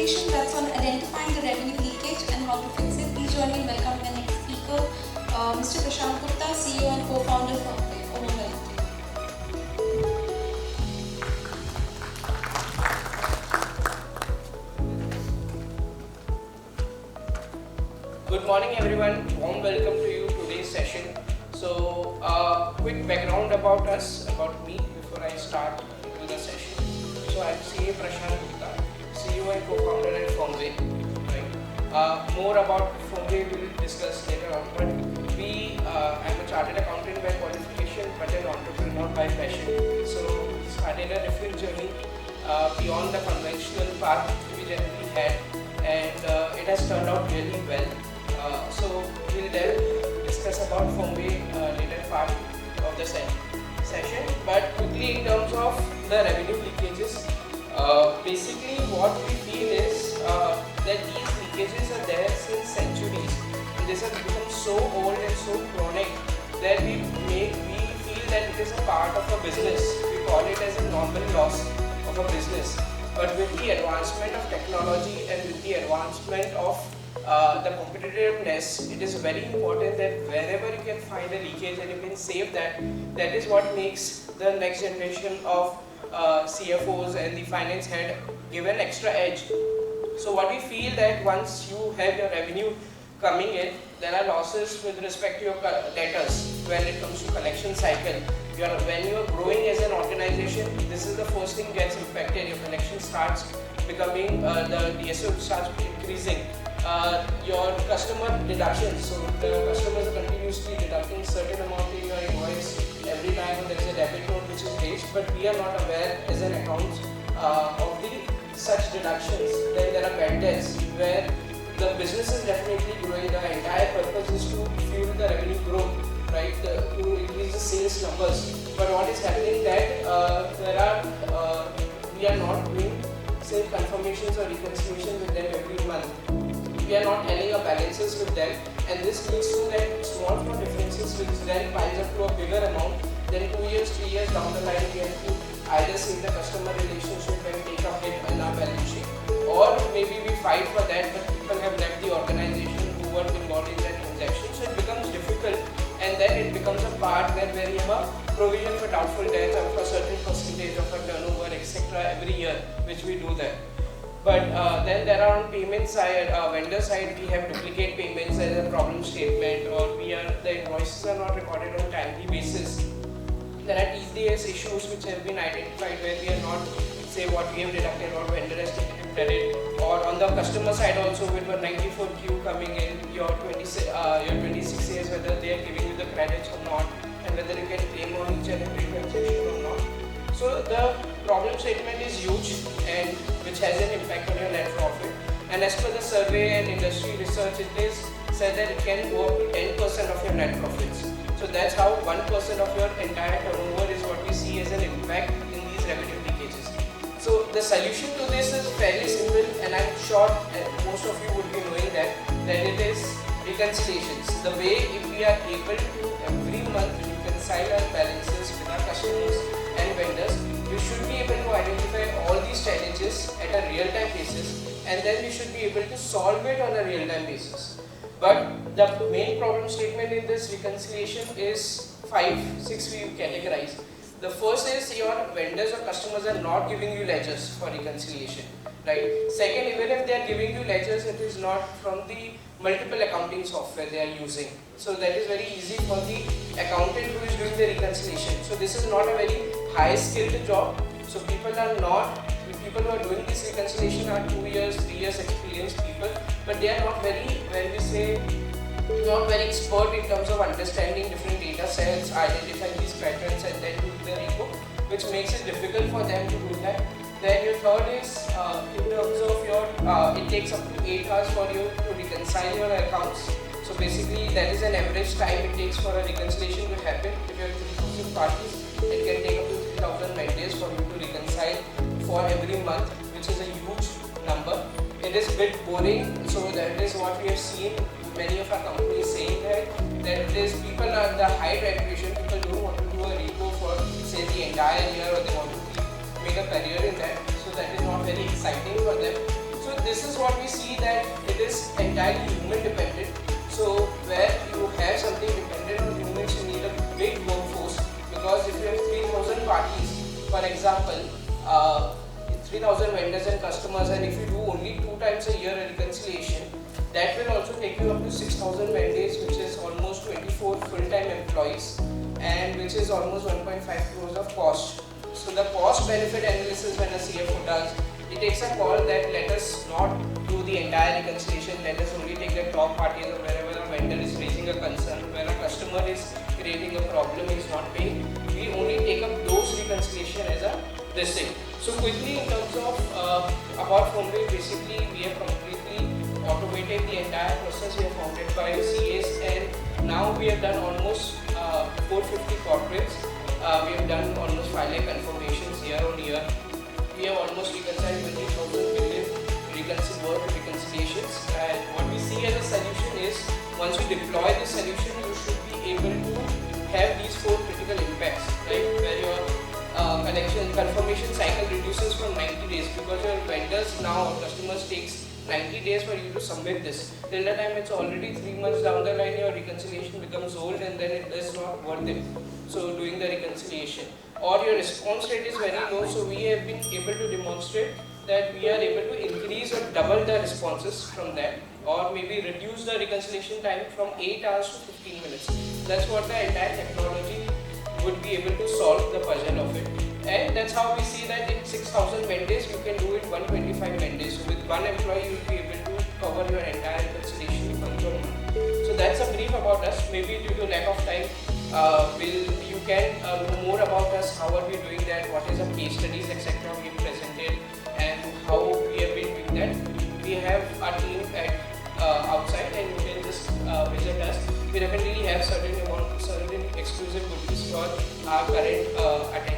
presentation that's on identifying the revenue leakage and how to fix it. Please join me in welcoming the next speaker, Mr. Prashant Gupta, CEO and co-founder of Firmway. Good morning everyone, warm welcome to you today's session. So quick background about us, about me before I start into the session. So I'm CA Prashant Gupta, CEO and co-founder at Firmway. Right? More about Firmway we will discuss later on, but I'm a chartered accountant by qualification but an entrepreneur by passion. So we started a different journey beyond the conventional path we generally had, and it has turned out really well. So we'll discuss about Firmway later part of the session. But quickly in terms of the revenue leakages, basically what we feel is that these leakages are there since centuries. And this has become so old and so chronic that we feel that it is a part of a business. We call it as a normal loss of a business. But with the advancement of technology and with the advancement of the competitiveness, it is very important that wherever you can find a leakage and you can save that, that is what makes the next generation of CFOs and the finance head give an extra edge. So what we feel that once you have your revenue coming in, there are losses with respect to your debtors when it comes to collection cycle. When you are growing as an organization, this is the first thing gets impacted. Your collection starts becoming, the DSO starts increasing. Your customer deductions, so the customers are continuously deducting certain amount in your invoice every time there is a debit note which is raised, but we are not aware as an account of the such deductions. Then there are bad debts where the business is definitely growing. The entire purpose is to fuel the revenue growth, right? To increase the sales numbers. But what is happening that we are not doing say confirmations or reconciliation with them every month. We are not telling our balances with them, and this leads to that small differences which then piles up to a bigger amount. Then 2 years, 3 years down the line, we have to either save the customer relationship and take a hit on our balance sheet, or maybe we fight for that, but people have left the organization who were involved in that transaction. So it becomes difficult, and then it becomes a part where we have a provision for doubtful debts of a certain percentage of a turnover, etc. every year, which we do that. But then there are on payment side, vendor side, we have duplicate payments as a problem statement, or the invoices are not recorded on timely basis. There are TDS issues which have been identified where we are not say what we have deducted or vendor has taken credit, or on the customer side also with a 94Q coming in, your 26 years, whether they are giving you the credits or not, and whether you can claim on each and every transaction or not. So the problem statement is huge, and which has an impact on your net profit. And as per the survey and industry research, it is said that it can go up to 10% of your net profits. So that's how 1% of your entire turnover is what we see as an impact in these revenue leakages. So the solution to this is fairly simple, and I'm sure most of you would be knowing that it is reconciliations. The way if we are able to every month reconcile our balances with our customers and vendors, we should be able to identify all these challenges at a real-time basis, and then we should be able to solve it on a real-time basis. But the main problem statement in this reconciliation is 5-6 we categorize. The first is your vendors or customers are not giving you ledgers for reconciliation, right? Second, even if they are giving you ledgers, it is not from the multiple accounting software they are using. So that is very easy for the accountant who is doing the reconciliation. So this is not a very high skilled job. So people who are doing this reconciliation are 2 years, 3 years experienced people, but they are not very, not very expert in terms of understanding different data sets, identifying these patterns, and then do the repo, which makes it difficult for them to do that. Then your third is in terms of your, it takes up to 8 hours for you to reconcile your accounts. So basically that is an average time it takes for a reconciliation to happen. If you have 3,000 parties, it can take up to 3,000 days for you to reconcile for every month, which is a huge number. It is a bit boring, so that is what we have seen many of our companies saying that it is people are the high graduation, people don't want to do a repo for say the entire year, or they want to make a career in that, so that is not very exciting for them. So this is what we see, that it is entirely human dependent. So where you have something dependent on humans, you need a big workforce, because if you have 3,000 parties, for example, 3,000 vendors and customers, and if you do only 2 times a year a reconciliation, that will also take you up to 6,000 man days, which is almost 24 full-time employees, and which is almost 1.5 crores of cost. So the cost benefit analysis when a CFO does, it takes a call that let us not do the entire reconciliation, let us only take the top parties, or wherever a vendor is raising a concern, where a customer is creating a problem, is not paying, we only take up those reconciliation as a this thing. So quickly, in terms of about Firmway, basically we have completely automated the entire process. We are founded by CAs, and now we have done almost 450 corporates. We have done almost 5 lakh confirmations year on year. We have almost reconciled 20,000 billion reconciliations, and what we see as a solution is, once you deploy the solution, you should be able to have these 4 critical impacts, right? Where your confirmation cycle reduces from 90 days, because your vendors now or customers takes 90 days for you to submit this. Till the time it's already 3 months down the line, your reconciliation becomes old, and then it is not worth it. So doing the reconciliation, or your response rate is very low. So we have been able to demonstrate that we are able to increase or double the responses from that, or maybe reduce the reconciliation time from 8 hours to 15 minutes. That's what the entire technology would be able to solve the puzzle of it. And that's how we see that in 6,000 man days, you can do it 125 man days. So with one employee, you will be able to cover your entire reconciliation function. So that's a brief about us. Maybe due to lack of time, you can know more about us, how are we doing that, what is the case studies, etc. we presented, and how we have been doing that. We have our team at outside, and you can just visit us. We definitely have certain exclusive goodies for our current attendees.